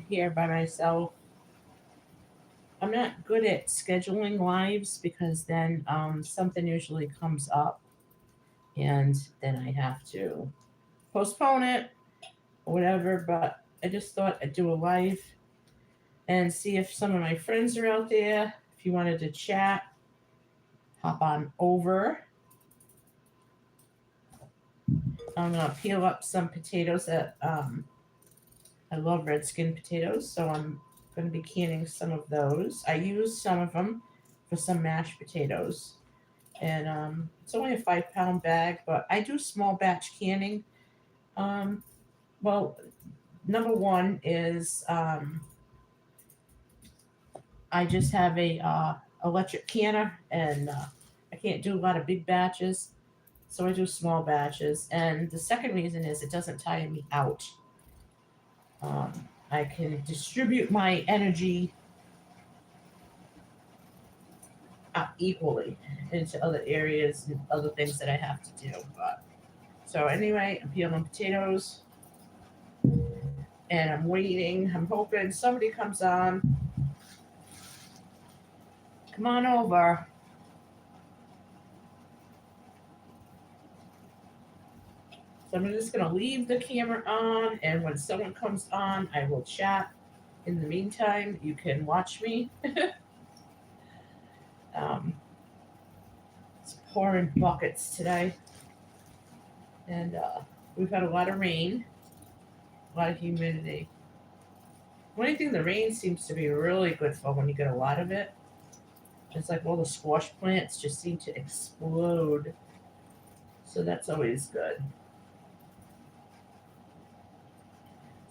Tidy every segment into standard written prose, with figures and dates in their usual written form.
here by myself. I'm not good at scheduling lives because then something usually comes up and then I have to postpone it or whatever. But I just thought I'd do a live and see if some of my friends are out there. If you wanted to chat, hop on over. I'm gonna peel up some potatoes that I love red skin potatoes, so I'm gonna be canning some of those. I use some of them for some mashed potatoes, and it's only a 5 pound bag, but I do small batch canning. Um, well, number one is I just have a electric canner, and I can't do a lot of big batches, so I do small batches. And the second reason is it doesn't tire me out. Um, I can distribute my energy equally into other areas and other things that I have to do. But so anyway, I'm peeling potatoes and I'm waiting. I'm hoping somebody comes on. Come on over. So I'm just gonna leave the camera on, and when someone comes on, I will chat. In the meantime, you can watch me. um, it's pouring buckets today, and we've had a lot of rain, a lot of humidity. One thing the rain seems to be really good for when you get a lot of it. It's like all the squash plants just seem to explode. So that's always good.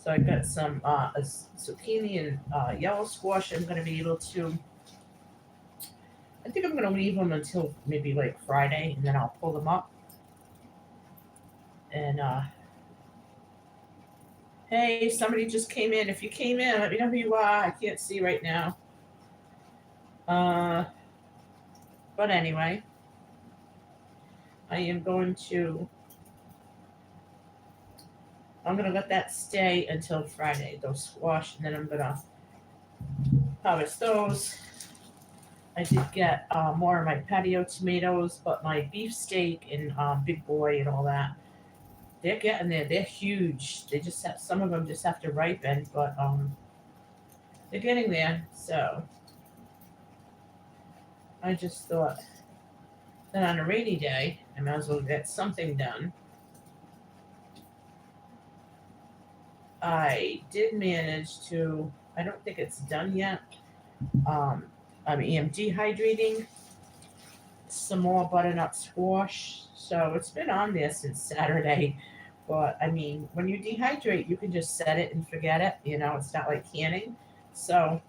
So I got some zucchini and yellow squash. I'm going to be able to. I think I'm going to leave them until maybe like Friday, and then I'll pull them up. And hey, somebody just came in. If you came in, let me know who you are. I can't see right now. Uh, but anyway, I am going to. I'm gonna let that stay until Friday. Those squash, and then I'm gonna harvest those. I did get more of my patio tomatoes, but my beefsteak and Big Boy and all that, they're getting there. They're huge. They just have some of them just have to ripen, but they're getting there. So I just thought that on a rainy day, I might as well get something done. I did manage to. I don't think it's done yet. Um, I'm dehydrating some more butternut squash. So it's been on there since Saturday. But I mean, when you dehydrate, you can just set it and forget it. You know, it's not like canning. So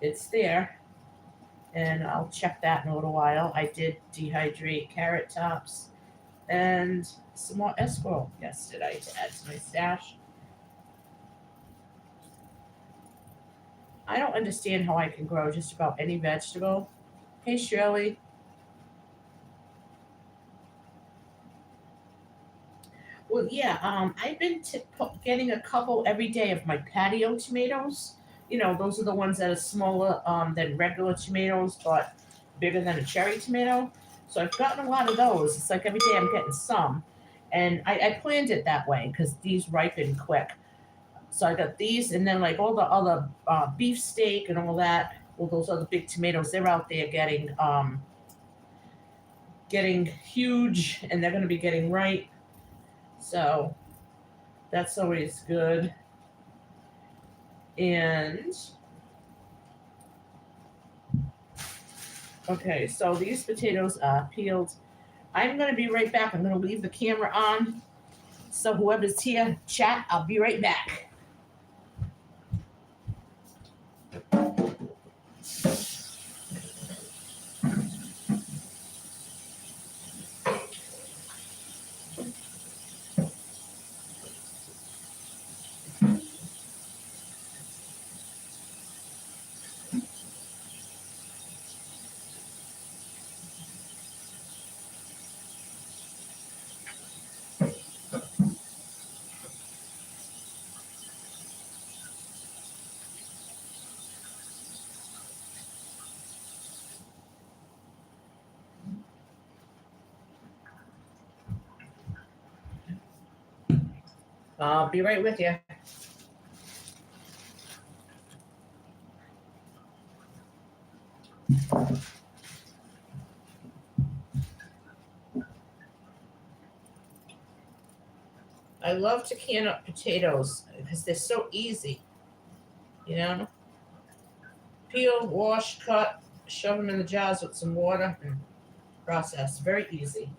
it's there. And I'll check that in a little while. I did dehydrate carrot tops and some more escargot yesterday to add to my stash. I don't understand how I can grow just about any vegetable. Hey, Shirley. Well, yeah, I've been getting a couple every day of my patio tomatoes. You know, those are the ones that are smaller than regular tomatoes, but bigger than a cherry tomato. So I've gotten a lot of those. It's like every day I'm getting some. And I planned it that way because these ripen quick. So I got these, and then like all the other beefsteak and all that, all those other big tomatoes, they're out there getting huge, and they're going to be getting ripe. So that's always good. And okay, so these potatoes are peeled. I'm gonna be right back. I'm gonna leave the camera on. So whoever's here, chat. I'll be right back. I'll be right with you. I love to can up potatoes because they're so easy. You know, peel, wash, cut, shove them in the jars with some water, and process. Very easy.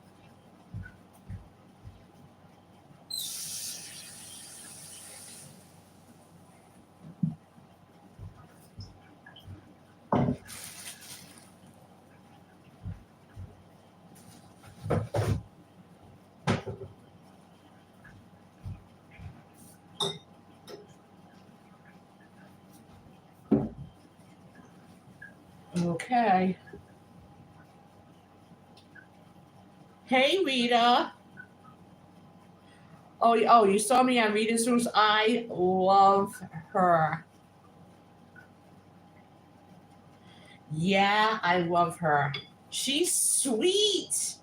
Okay. Hey, Rita. Oh, you saw me on Rita's Roost. I love her. Yeah, I love her. She's sweet.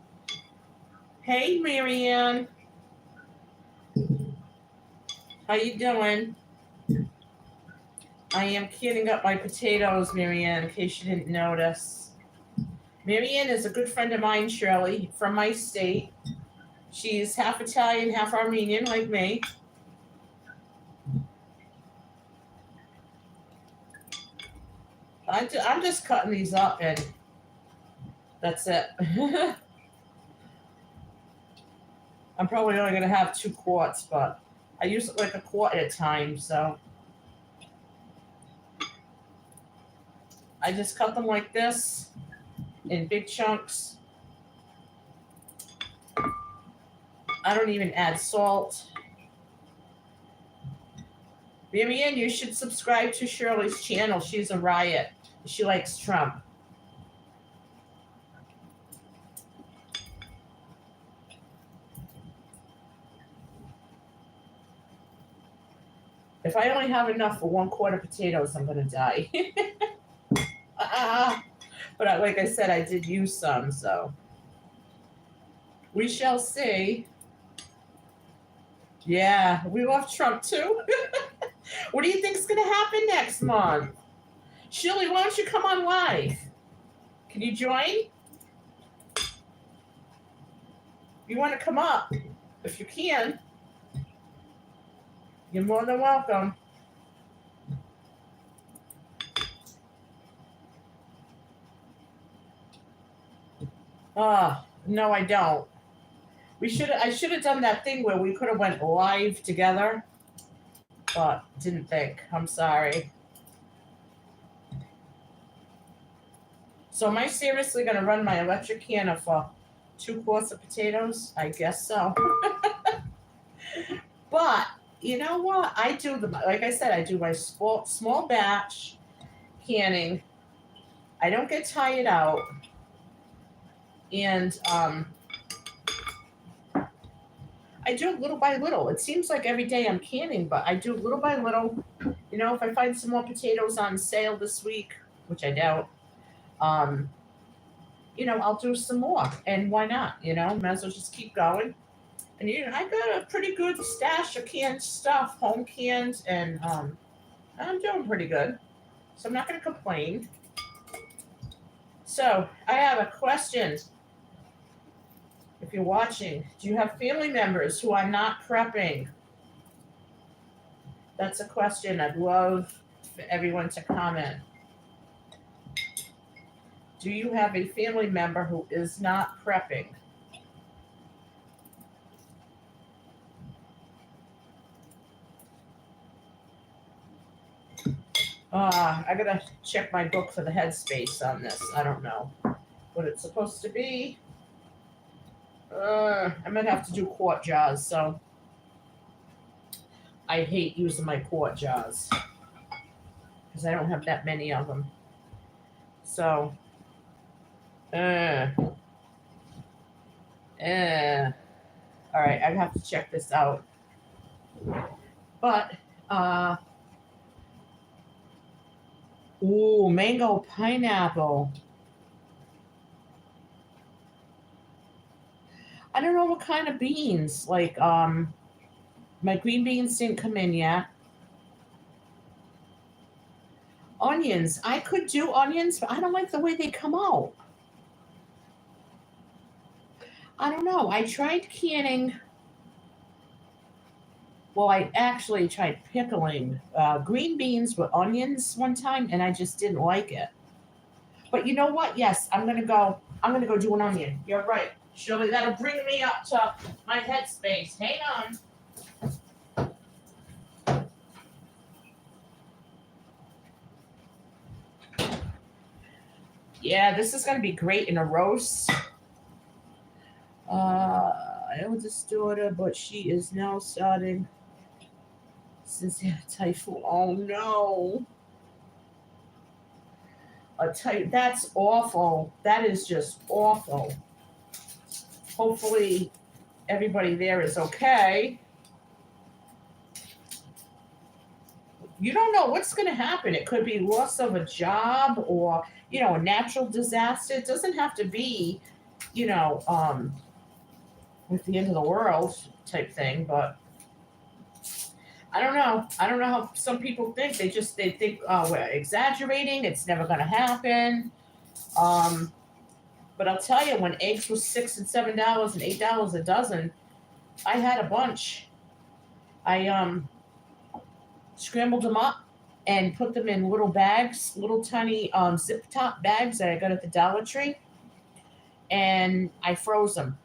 Hey, Marianne. How you doing? I am canning up my potatoes, Marianne, in case you didn't notice. Marianne is a good friend of mine, Shirley, from my state. She's half Italian, half Armenian, like me. I'm just cutting these up, and that's it. I'm probably only going to have 2 quarts, but I use it like a quart at a time, so I just cut them like this in big chunks. I don't even add salt. Marianne, you should subscribe to Shirley's channel. She's a riot. She likes Trump. If I only have enough for 1 quart of potatoes, I'm going to die. But like I said, I did use some, so we shall see. Yeah, we love Trump too. What do you think's going to happen next month? Shirley, why don't you come on live? Can you join? You want to come up? If you can, you're more than welcome. No, I don't. I should have done that thing where we could have went live together, but didn't think. I'm sorry. So am I seriously going to run my electric canner for 2 quarts of potatoes? I guess so. But you know what? I do like I said, I do my small batch canning. I don't get tired out, and I do little by little. It seems like every day I'm canning, but I do little by little. You know, if I find some more potatoes on sale this week, which I doubt, you know, I'll do some more. And why not? You know, might as well just keep going. And I got a pretty good stash of canned stuff, home canned, and I'm doing pretty good. So I'm not going to complain. So I have a question. If you're watching, do you have family members who are not prepping? That's a question I'd love for everyone to comment. Do you have a family member who is not prepping? I gotta check my book for the headspace on this. I don't know what it's supposed to be. I might have to do quart jars, so I hate using my quart jars because I don't have that many of them. So, all right, I have to check this out. But, ooh, mango pineapple. I don't know what kind of beans. Like, My green beans didn't come in yet. Onions. I could do onions, but I don't like the way they come out. I don't know. I tried canning. Well, I actually tried pickling green beans with onions one time, and I just didn't like it. But you know what? Yes, I'm gonna go. I'm gonna go do an onion. You're right, Shirley. That'll bring me up to my headspace. Hang on. Yeah, this is gonna be great in a roast. Eldest daughter, but she is now starting since they had typhoon. Oh no. That's awful. That is just awful. Hopefully everybody there is okay. You don't know what's going to happen. It could be loss of a job or, a natural disaster. It doesn't have to be, with the end of the world type thing, but I don't know. I don't know how some people think. They think we're exaggerating. It's never going to happen. But I'll tell you, when eggs were $6 and $7 and $8 a dozen, I had a bunch. I scrambled them up and put them in little bags, little tiny zip top bags that I got at the Dollar Tree, and I froze them.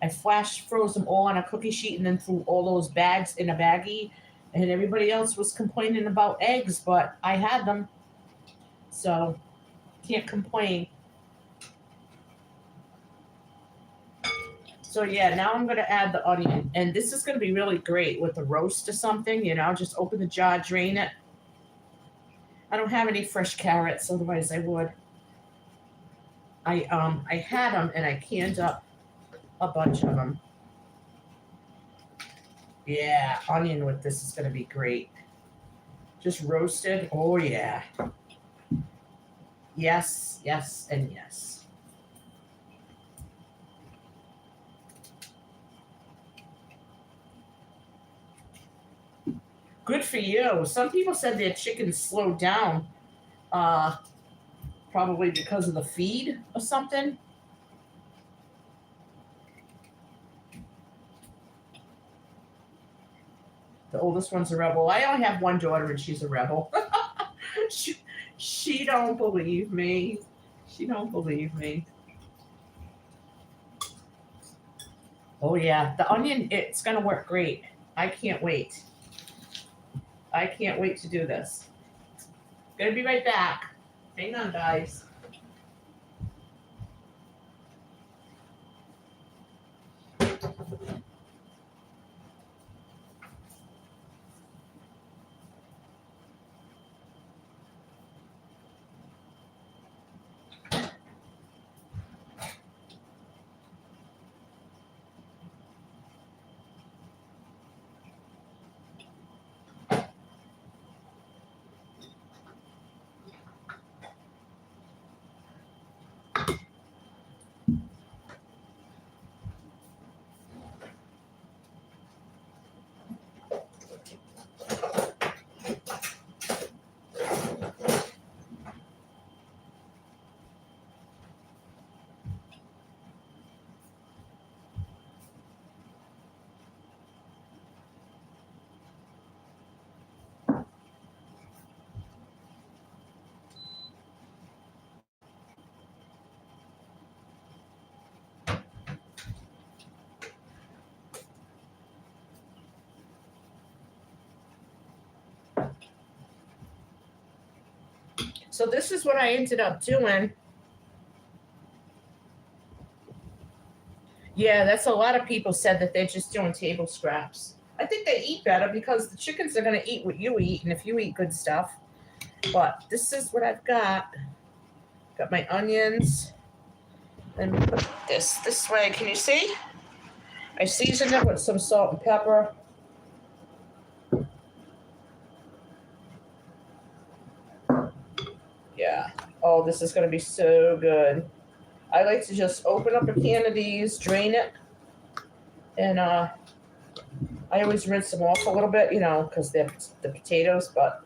I flash froze them all on a cookie sheet and then threw all those bags in a baggie. And everybody else was complaining about eggs, but I had them, so can't complain. So yeah, now I'm gonna add the onion, and this is gonna be really great with the roast or something. Just open the jar, drain it. I don't have any fresh carrots, otherwise I would. I had them and I canned up a bunch of them. Yeah, onion with this is gonna be great. Just roasted. Oh yeah. Yes, yes, and yes. Good for you. Some people said their chickens slowed down, probably because of the feed or something. The oldest one's a rebel. I only have one daughter, and she's a rebel. she don't believe me. She don't believe me. Oh yeah, the onion. It's gonna work great. I can't wait. I can't wait to do this. Gonna be right back. Hang on, guys. So this is what I ended up doing. Yeah, that's a lot of people said that they're just doing table scraps. I think they eat better because the chickens are going to eat what you eat, and if you eat good stuff. But this is what I've got. Got my onions. Let me put this way. Can you see? I seasoned it with some salt and pepper. Yeah. Oh, this is going to be so good. I like to just open up a can of these, drain it, and I always rinse them off a little bit, you know, because they're the potatoes, but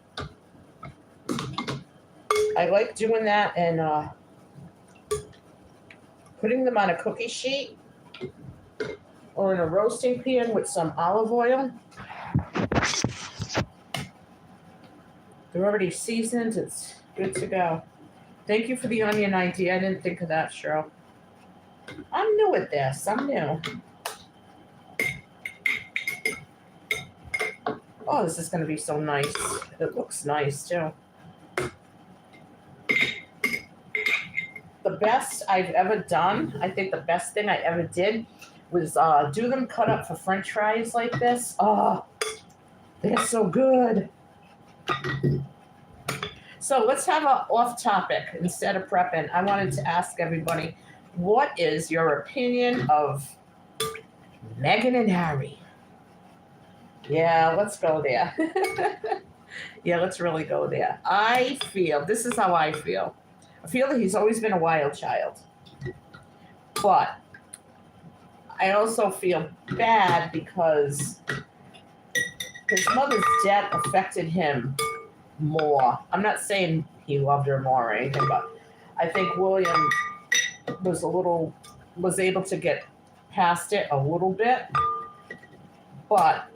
I like doing that and putting them on a cookie sheet or in a roasting pan with some olive oil. They're already seasoned. It's good to go. Thank you for the onion idea. I didn't think of that, Cheryl. I'm new at this. I'm new. Oh, this is going to be so nice. It looks nice, too. The best I've ever done, I think the best thing I ever did was do them cut up for French fries like this. Oh, they're so good. So let's have a off topic instead of prepping. I wanted to ask everybody, what is your opinion of Meghan and Harry? Yeah, let's go there. Yeah, let's really go there. I feel, this is how I feel. I feel that he's always been a wild child. But I also feel bad because his mother's death affected him more. I'm not saying he loved her more or anything, but I think William was able to get past it a little bit. But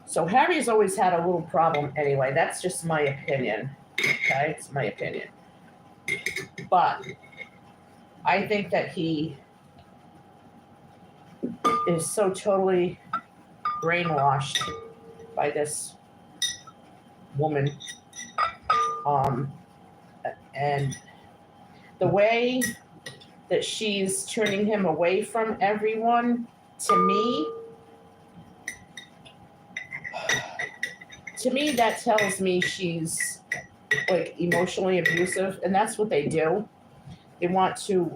so Harry's always had a little problem anyway. That's just my opinion. Okay, it's my opinion. But I think that he is so totally brainwashed by this woman. And the way that she's turning him away from everyone, to me, that tells me she's like emotionally abusive, and that's what they do. They want to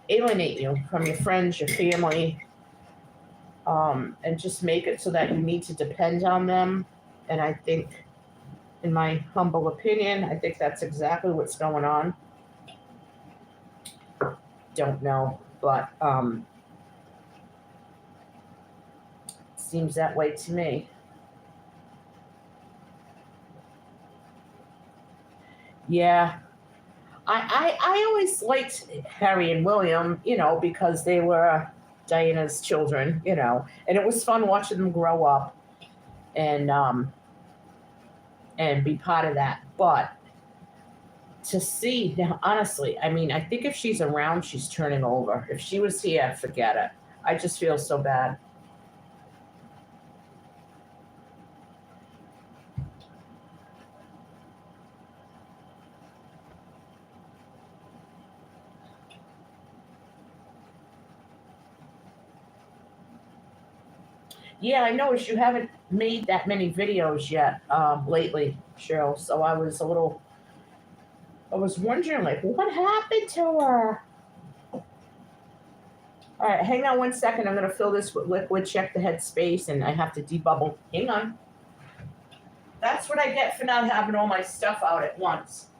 alienate you from your friends, your family, and just make it so that you need to depend on them. And I think, in my humble opinion, I think that's exactly what's going on. Don't know, but seems that way to me. Yeah. I always liked Harry and William, you know, because they were Diana's children, you know, and it was fun watching them grow up and be part of that. But to see now, honestly, I mean, I think if she's around, she's turning over. If she was here, forget it. I just feel so bad. Yeah, I noticed you haven't made that many videos yet lately, Cheryl. So I was wondering, like, what happened to her? All right, hang on one second. I'm going to fill this with liquid, check the head space, and I have to debubble. Hang on. That's what I get for not having all my stuff out at once.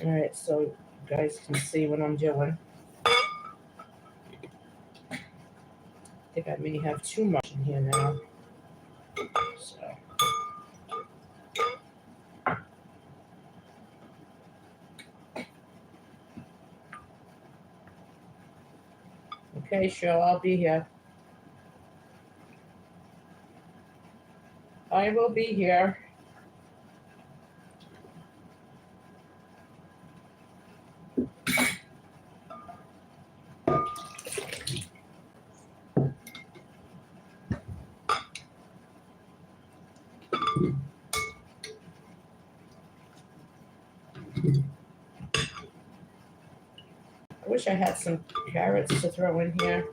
All right, so you guys can see what I'm doing. I think I may have too much in here now. So. Okay, sure, I'll be here. I will be here. I wish I had some carrots to throw in here.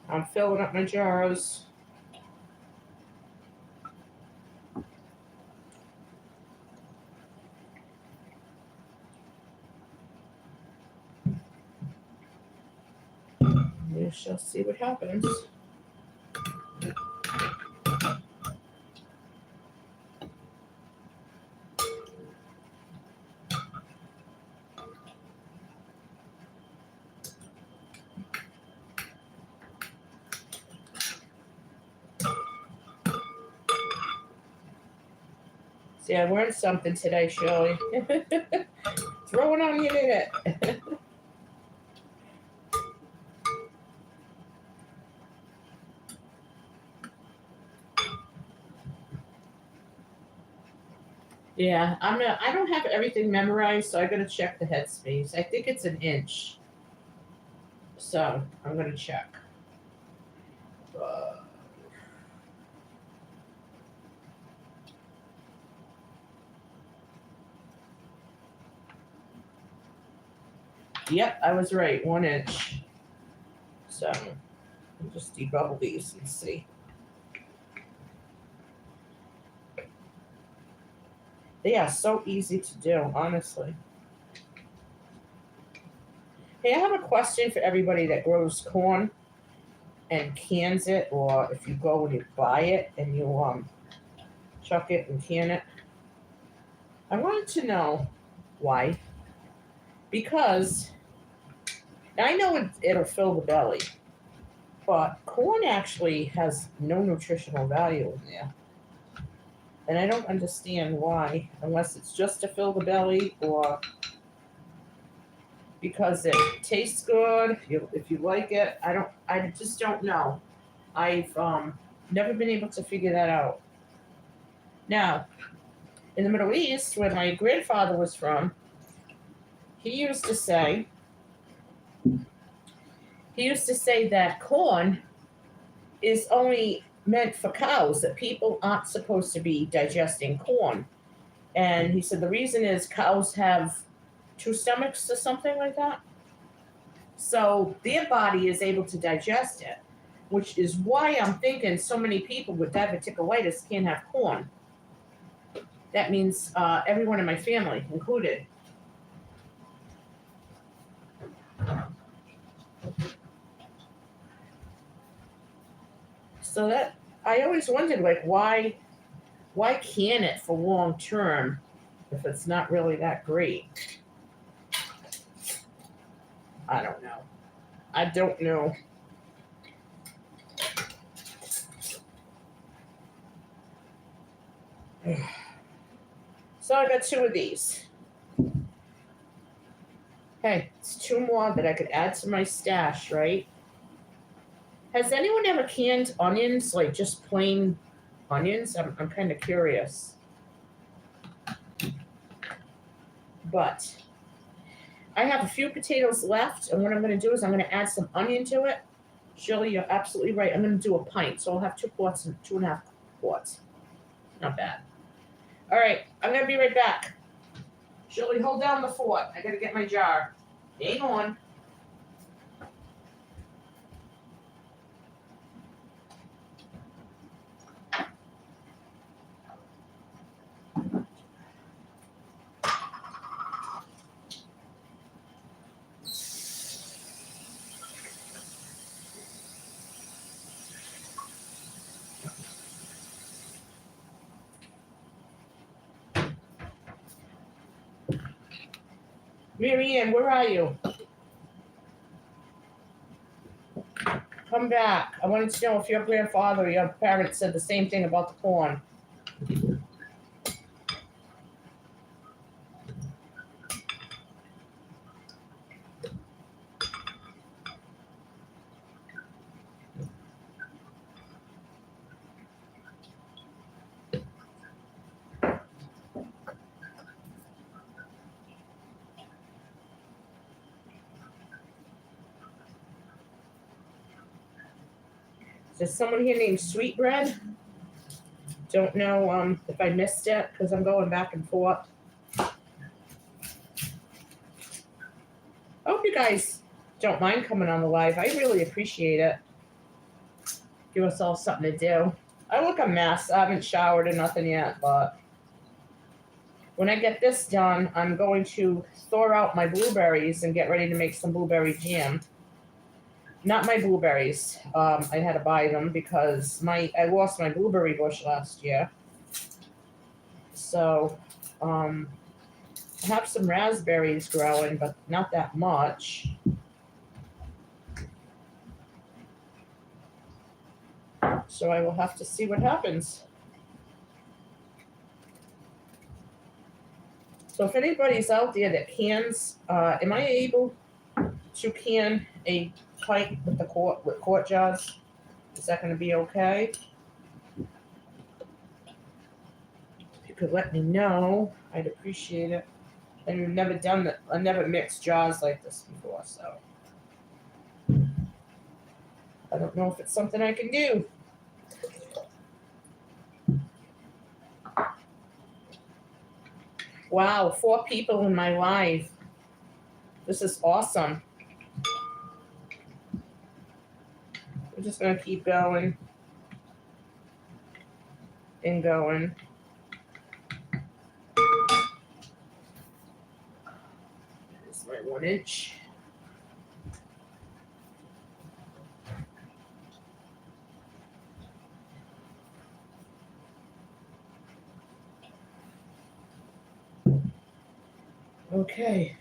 I'm filling up my jars. We shall see what happens. See, I learned something today, Shirley. Throw an onion in it. Yeah, I don't have everything memorized, so I gotta check the headspace. I think it's an inch. So I'm gonna check. Yep, I was right, 1 inch. So I'll just debubble these and see. They are so easy to do, honestly. Hey, I have a question for everybody that grows corn and cans it, or if you go and you buy it and you chuck it and can it. I wanted to know why. Because I know it'll fill the belly, but corn actually has no nutritional value in there. And I don't understand why, unless it's just to fill the belly or because it tastes good. If you like it, I just don't know. I've never been able to figure that out. Now, in the Middle East, where my grandfather was from, he used to say that corn is only meant for cows, that people aren't supposed to be digesting corn. And he said the reason is cows have 2 stomachs or something like that. So their body is able to digest it, which is why I'm thinking so many people with diverticulitis can't have corn. That means everyone in my family included. So that I always wondered, like, why can it for long term if it's not really that great? I don't know. I don't know. So I got 2 of these. Hey, it's 2 more that I could add to my stash, right? Has anyone ever canned onions, like just plain onions? I'm kind of curious. But I have a few potatoes left, and what I'm going to do is I'm going to add some onion to it. Shirley, you're absolutely right. I'm going to do a pint, so I'll have 2 quarts and 2.5 quarts. Not bad. All right, I'm going to be right back. Shirley, hold down the fort. I got to get my jar. Hang on. Mary Ann, where are you? Come back. I wanted to know if your grandfather or your parents said the same thing about the corn. Is there someone here named Sweetbread? Don't know if I missed it because I'm going back and forth. I hope you guys don't mind coming on the live. I really appreciate it. Give us all something to do. I look a mess. I haven't showered or nothing yet, but when I get this done, I'm going to thaw out my blueberries and get ready to make some blueberry jam. Not my blueberries. I had to buy them because I lost my blueberry bush last year. So I have some raspberries growing, but not that much. So I will have to see what happens. So if anybody's out there that cans, am I able to can a pint with quart jars? Is that going to be okay? If you could let me know, I'd appreciate it. I've never done that. I've never mixed jars like this before, so I don't know if it's something I can do. Wow, 4 people in my live. This is awesome. We're just going to keep going and going. This is my 1 inch. Okay.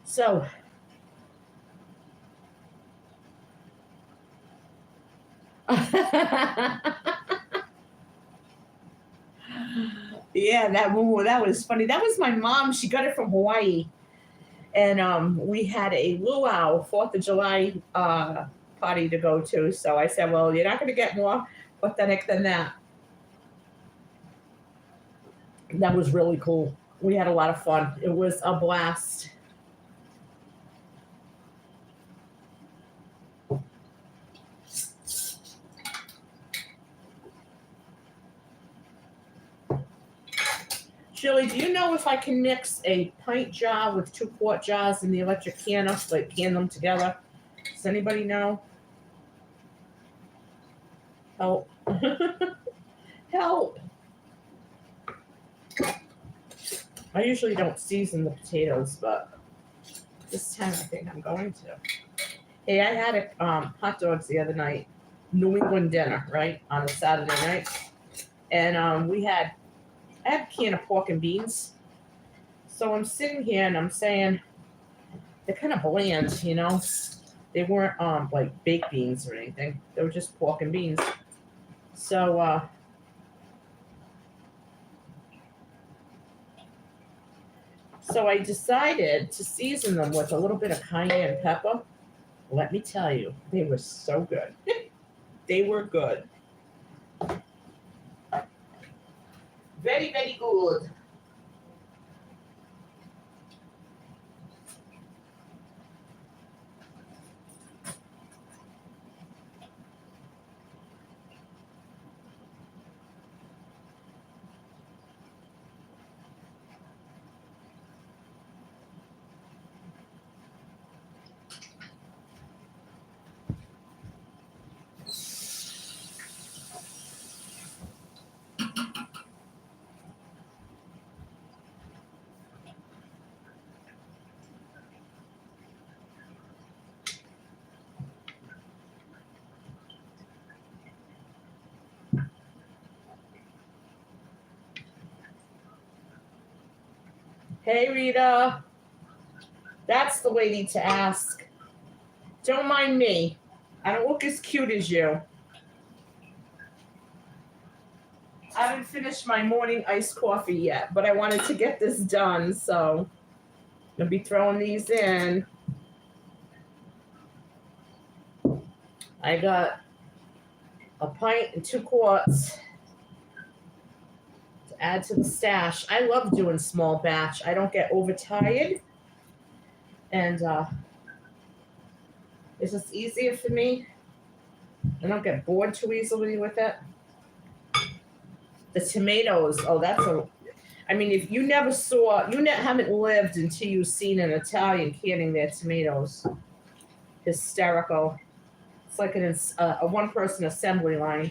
So yeah, that was funny. That was my mom. She got it from Hawaii, and we had a luau 4th of July party to go to. So I said, "Well, you're not going to get more authentic than that." That was really cool. We had a lot of fun. It was a blast. Shirley, do you know if I can mix a pint jar with 2 quart jars in the electric canner, like can them together? Does anybody know? Help. Help. I usually don't season the potatoes, but this time I think I'm going to. Hey, I had hot dogs the other night, New England dinner, right, on a Saturday night. And I had a can of pork and beans. So I'm sitting here and I'm saying, they're kind of bland, you know? They weren't like baked beans or anything. They were just pork and beans. So I decided to season them with a little bit of cayenne pepper. Let me tell you, they were so good. They were good. Very, very good. Hey, Rita. That's the lady to ask. Don't mind me. I don't look as cute as you. I haven't finished my morning iced coffee yet, but I wanted to get this done, so I'll be throwing these in. I got a pint and 2 quarts to add to the stash. I love doing small batch. I don't get overtired, and it's just easier for me. I don't get bored too easily with it. The tomatoes, oh, that's a. I mean, if you never saw, haven't lived until you've seen an Italian canning their tomatoes. Hysterical. It's like a one-person assembly line.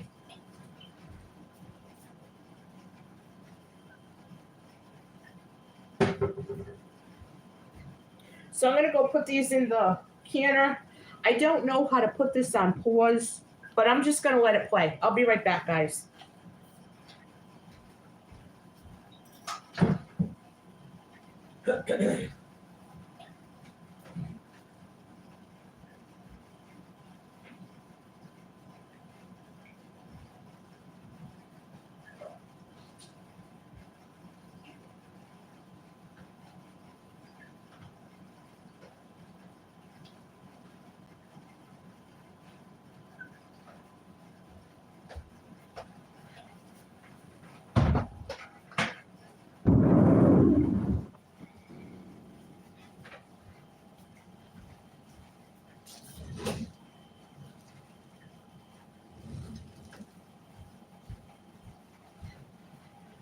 So I'm going to go put these in the canner. I don't know how to put this on pause, but I'm just going to let it play. I'll be right back, guys.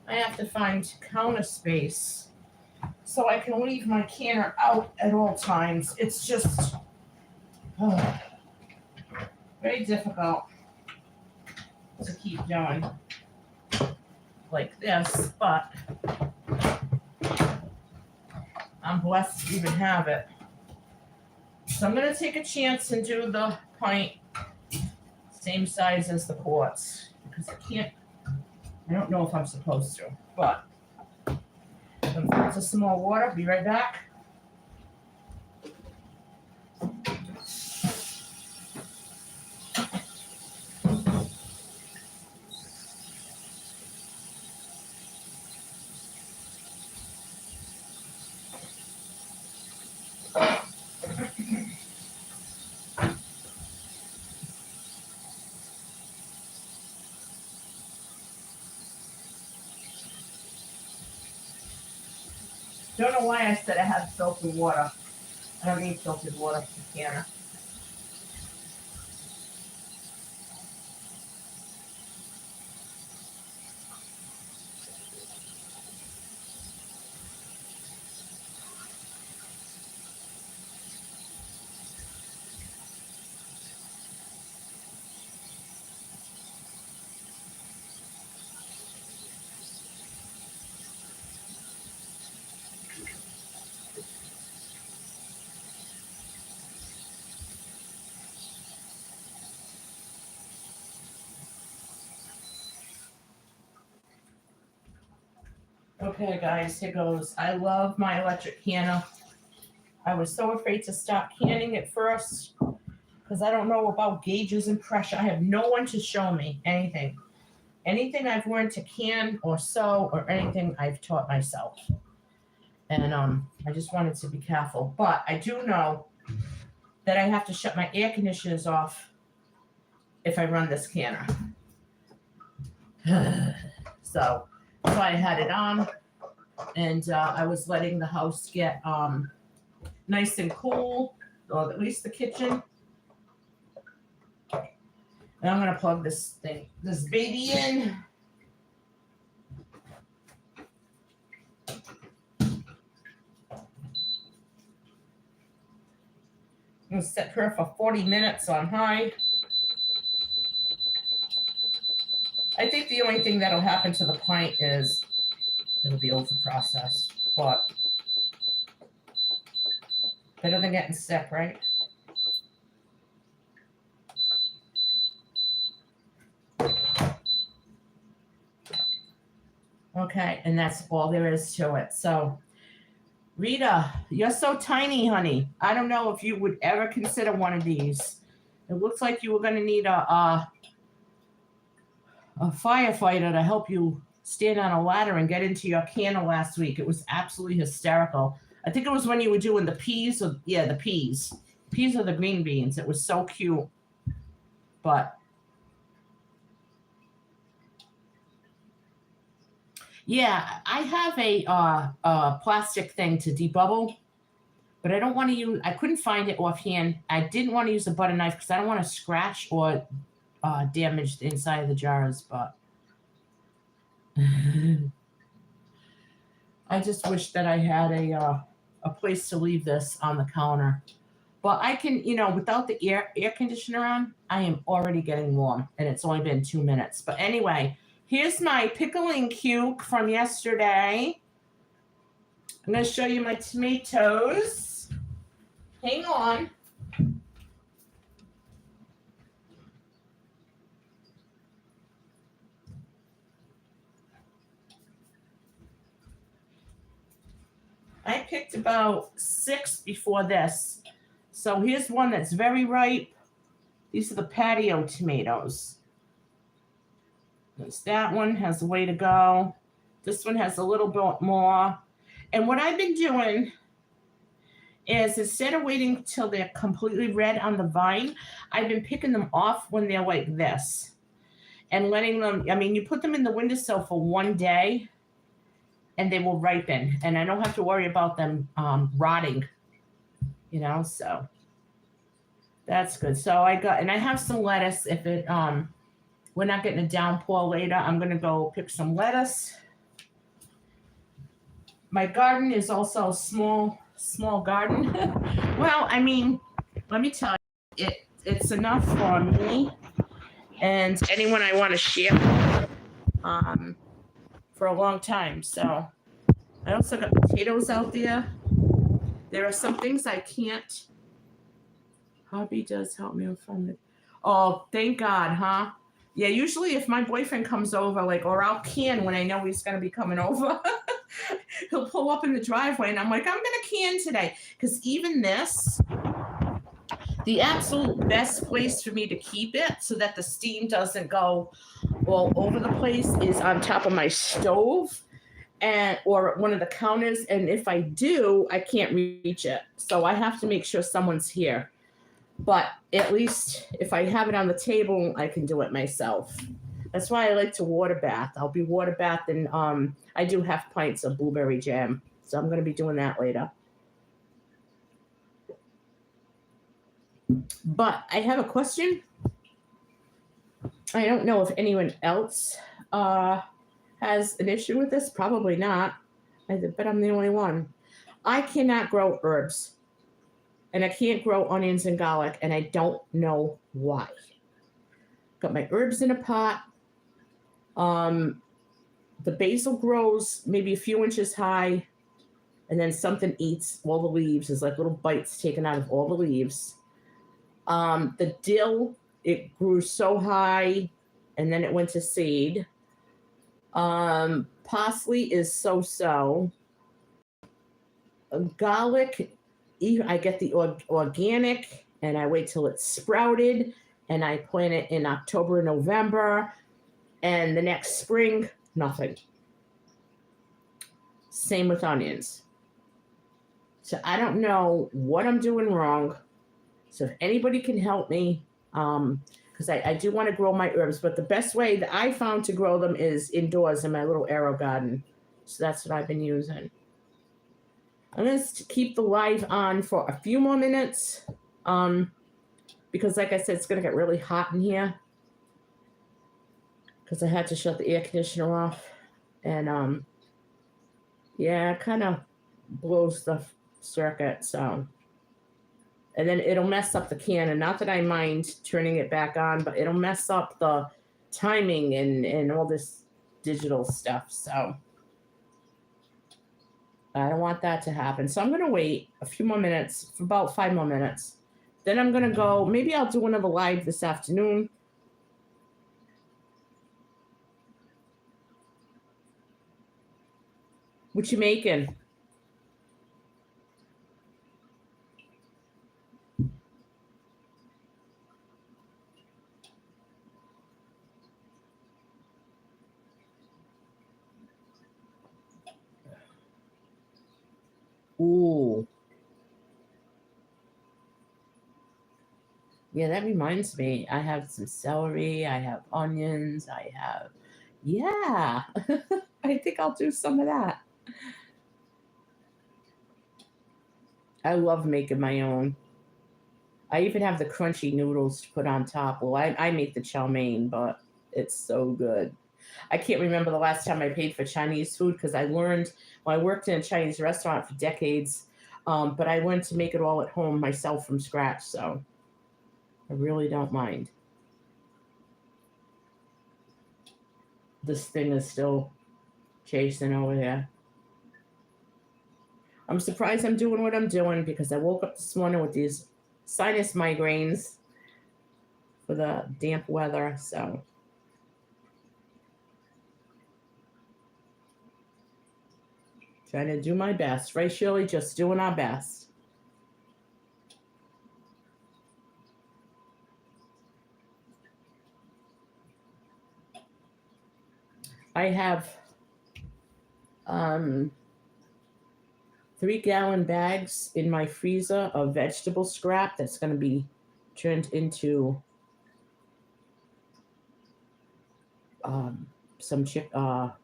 I have to find counter space so I can leave my canner out at all times. It's just very difficult to keep doing like this, but I'm blessed to even have it. So I'm going to take a chance and do the pint same size as the quarts because I don't know if I'm supposed to, but I'm going to put some more water. Be right back. Don't know why I said I had filtered water. I don't need filtered water for the canner. Okay, guys, here goes. I love my electric canner. I was so afraid to stop canning at first because I don't know about gauges and pressure. I have no one to show me anything. Anything I've learned to can or sew or anything I've taught myself. And I just wanted to be careful. But I do know that I have to shut my air conditioners off if I run this canner. So I had it on, and I was letting the house get nice and cool, or at least the kitchen. And I'm gonna plug this baby in. I'm gonna set her for 40 minutes on high. I think the only thing that'll happen to the pint is it'll be over processed, but better than getting sick, right? Okay, and that's all there is to it. So Rita, you're so tiny, honey. I don't know if you would ever consider one of these. It looks like you were going to need a firefighter to help you stand on a ladder and get into your canner last week. It was absolutely hysterical. I think it was when you were doing the peas, or yeah, the peas. Peas are the green beans. It was so cute. But yeah, I have a plastic thing to debubble, but I don't want to use. I couldn't find it offhand. I didn't want to use a butter knife because I don't want to scratch or damage the inside of the jars. But I just wish that I had a place to leave this on the counter. But I can, without the air conditioner on, I am already getting warm, and it's only been 2 minutes. But anyway, here's my pickling cuke from yesterday. I'm going to show you my tomatoes. Hang on. I picked about 6 before this. So here's one that's very ripe. These are the patio tomatoes. That one has a way to go. This one has a little bit more. And what I've been doing is instead of waiting till they're completely red on the vine, I've been picking them off when they're like this and letting them, you put them in the windowsill for 1 day and they will ripen. And I don't have to worry about them rotting, so that's good. So I have some lettuce. If we're not getting a downpour later, I'm going to go pick some lettuce. My garden is also a small garden. Well, let me tell you, it's enough for me and anyone I want to share for a long time. So I also got potatoes out there. There are some things I can't. Hobby does help me from it. Oh, thank God, huh? Yeah, usually if my boyfriend comes over, or I'll can when I know he's going to be coming over, he'll pull up in the driveway and I'm like, I'm going to can today. Because even this, the absolute best place for me to keep it so that the steam doesn't go all over the place is on top of my stove or one of the counters. And if I do, I can't reach it. So I have to make sure someone's here. But at least if I have it on the table, I can do it myself. That's why I like to water bath. I'll be water bathing. I do half pints of blueberry jam. So I'm going to be doing that later. But I have a question. I don't know if anyone else has an issue with this. Probably not. But I'm the only one. I cannot grow herbs. And I can't grow onions and garlic, and I don't know why. Got my herbs in a pot. The basil grows maybe a few inches high, and then something eats all the leaves. There's like little bites taken out of all the leaves. The dill, it grew so high, and then it went to seed. Parsley is so-so. Garlic, I get the organic and I wait till it's sprouted and I plant it in October and November, and the next spring, nothing. Same with onions. So I don't know what I'm doing wrong. So if anybody can help me, because I do want to grow my herbs, but the best way that I found to grow them is indoors in my little AeroGarden. So that's what I've been using. I'm going to keep the live on for a few more minutes because, like I said, it's going to get really hot in here because I had to shut the air conditioner off. And, yeah, it kind of blows the circuit. So, and then it'll mess up the can. And not that I mind turning it back on, but it'll mess up the timing and all this digital stuff. So I don't want that to happen. So I'm going to wait a few more minutes, for about 5 more minutes. Then I'm going to go, maybe I'll do another live this afternoon. What you making? Yeah, that reminds me. I have some celery. I have onions. Yeah, I think I'll do some of that. I love making my own. I even have the crunchy noodles to put on top. Well, I make the chow mein, but it's so good. I can't remember the last time I paid for Chinese food because I learned, well, I worked in a Chinese restaurant for decades, but I learned to make it all at home myself from scratch. So I really don't mind. This thing is still chasing over here. I'm surprised I'm doing what I'm doing because I woke up this morning with these sinus migraines for the damp weather. So trying to do my best. Right, Shirley? Just doing our best. I have um, 3-gallon bags in my freezer of vegetable scrap that's going to be turned into um, some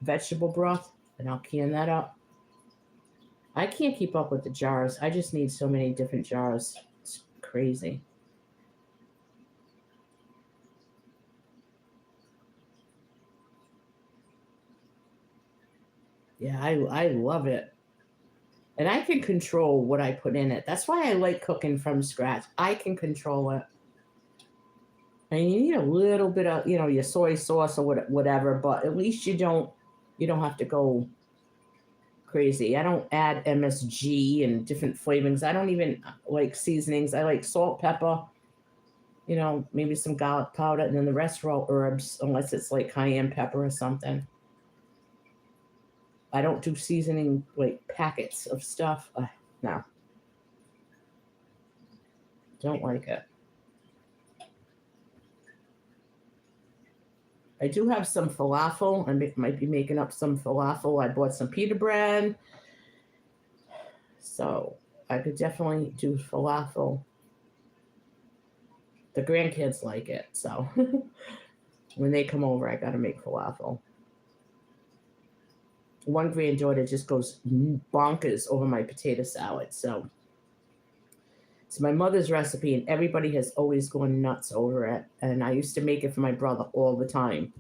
vegetable broth, and I'll can that up. I can't keep up with the jars. I just need so many different jars. It's crazy. Yeah, I love it. And I can control what I put in it. That's why I like cooking from scratch. I can control it. And you need a little bit of, your soy sauce or whatever, but at least you don't have to go crazy. I don't add MSG and different flavorings. I don't even like seasonings. I like salt, pepper, maybe some garlic powder, and then the rest are all herbs, unless it's like cayenne pepper or something. I don't do seasoning like packets of stuff. No, don't like it. I do have some falafel. Might be making up some falafel. I bought some pita bread, so I could definitely do falafel. The grandkids like it, so when they come over, I got to make falafel. One granddaughter just goes bonkers over my potato salad, so it's my mother's recipe, and everybody has always gone nuts over it. And I used to make it for my brother all the time,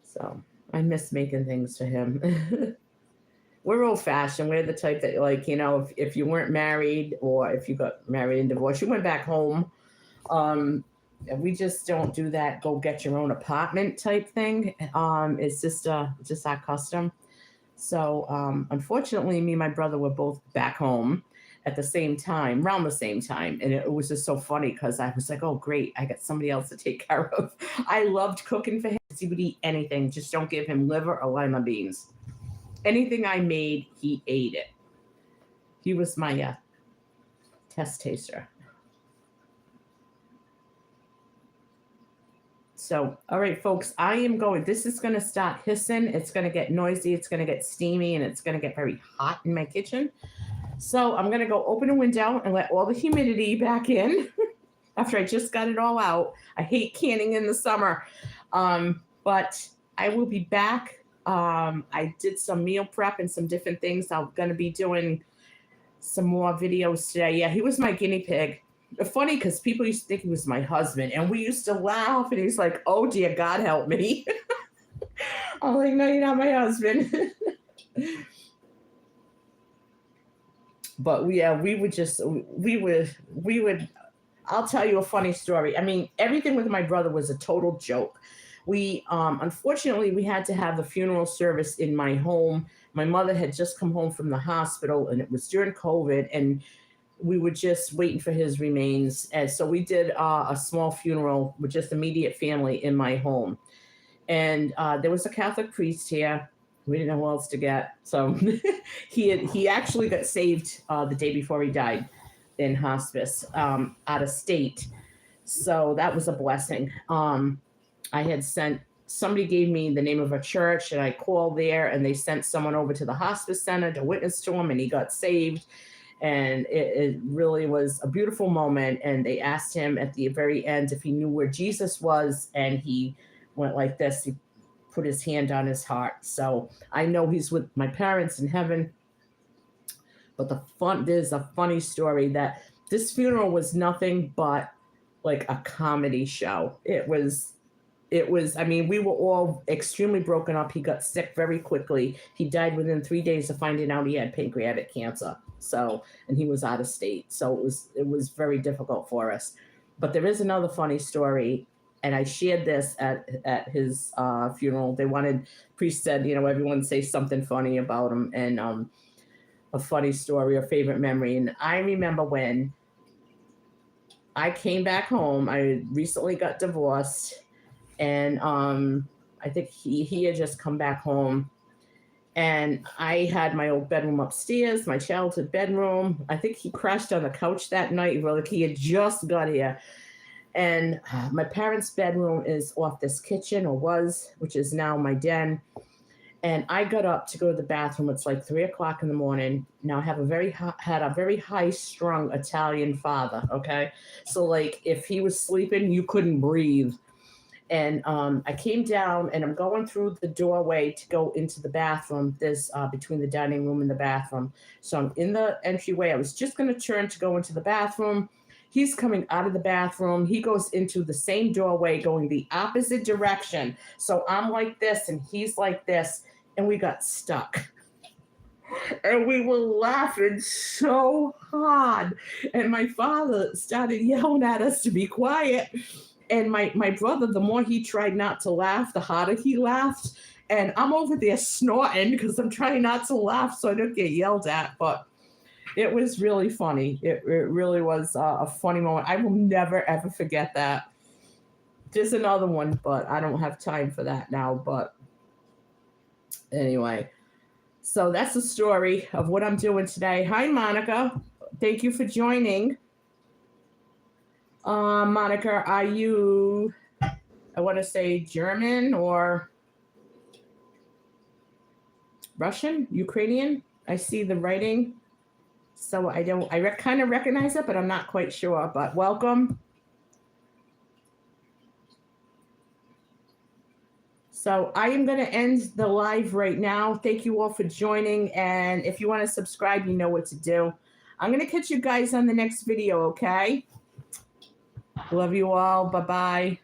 so I miss making things for him. We're old fashioned. We're the type that, like, if you weren't married or if you got married and divorced, you went back home. Um, we just don't do that. Go get your own apartment type thing. It's just our custom. So unfortunately, me and my brother were both back home at the same time, around the same time, and it was just so funny because I was like, "Oh, great! I got somebody else to take care of." I loved cooking for him. He would eat anything. Just don't give him liver or lima beans. Anything I made, he ate it. He was my test taster. So, all right, folks, I am going. This is going to start hissing. It's going to get noisy. It's going to get steamy, and it's going to get very hot in my kitchen. So, I'm going to go open a window and let all the humidity back in after I just got it all out. I hate canning in the summer, but I will be back. I did some meal prep and some different things. I'm going to be doing some more videos today. Yeah, he was my guinea pig. Funny because people used to think he was my husband, and we used to laugh. And he's like, "Oh dear, God help me." I'm like, "No, you're not my husband." But yeah, we would. I'll tell you a funny story. I mean, everything with my brother was a total joke. We unfortunately we had to have the funeral service in my home. My mother had just come home from the hospital, and it was during COVID, and we were just waiting for his remains. And so we did a small funeral with just immediate family in my home. And there was a Catholic priest here. We didn't know who else to get. So he actually got saved the day before he died in hospice out of state. So that was a blessing. I had sent somebody gave me the name of a church, and I called there, and they sent someone over to the hospice center to witness to him, and he got saved. And it really was a beautiful moment. And they asked him at the very end if he knew where Jesus was, and he went like this. He put his hand on his heart. So I know he's with my parents in heaven. But there's a funny story that this funeral was nothing but like a comedy show. I mean, we were all extremely broken up. He got sick very quickly. He died within 3 days of finding out he had pancreatic cancer. So, and he was out of state. So it was very difficult for us. But there is another funny story, and I shared this at his funeral. They wanted, priest said, everyone say something funny about him, and a funny story or favorite memory. And I remember when I came back home. I recently got divorced, and I think he had just come back home, and I had my old bedroom upstairs, my childhood bedroom. I think he crashed on the couch that night. Like he had just got here, and my parents' bedroom is off this kitchen, or was, which is now my den. And I got up to go to the bathroom. It's like 3:00 in the morning. Now I have had a very high strung Italian father. Okay, so like if he was sleeping, you couldn't breathe. And I came down, and I'm going through the doorway to go into the bathroom. There's between the dining room and the bathroom. So I'm in the entryway. I was just going to turn to go into the bathroom. He's coming out of the bathroom. He goes into the same doorway, going the opposite direction. So I'm like this, and he's like this, and we got stuck. And we were laughing so hard. And my father started yelling at us to be quiet. And my brother, the more he tried not to laugh, the harder he laughed. And I'm over there snorting because I'm trying not to laugh so I don't get yelled at. But it was really funny. It really was a funny moment. I will never, ever forget that. There's another one, but I don't have time for that now. But anyway, so that's the story of what I'm doing today. Hi, Monica. Thank you for joining. Monica, are you, I want to say German or Russian, Ukrainian? I see the writing. So I kind of recognize it, but I'm not quite sure. But welcome. So I am going to end the live right now. Thank you all for joining. And if you want to subscribe, you know what to do. I'm going to catch you guys on the next video, okay? Love you all. Bye-bye.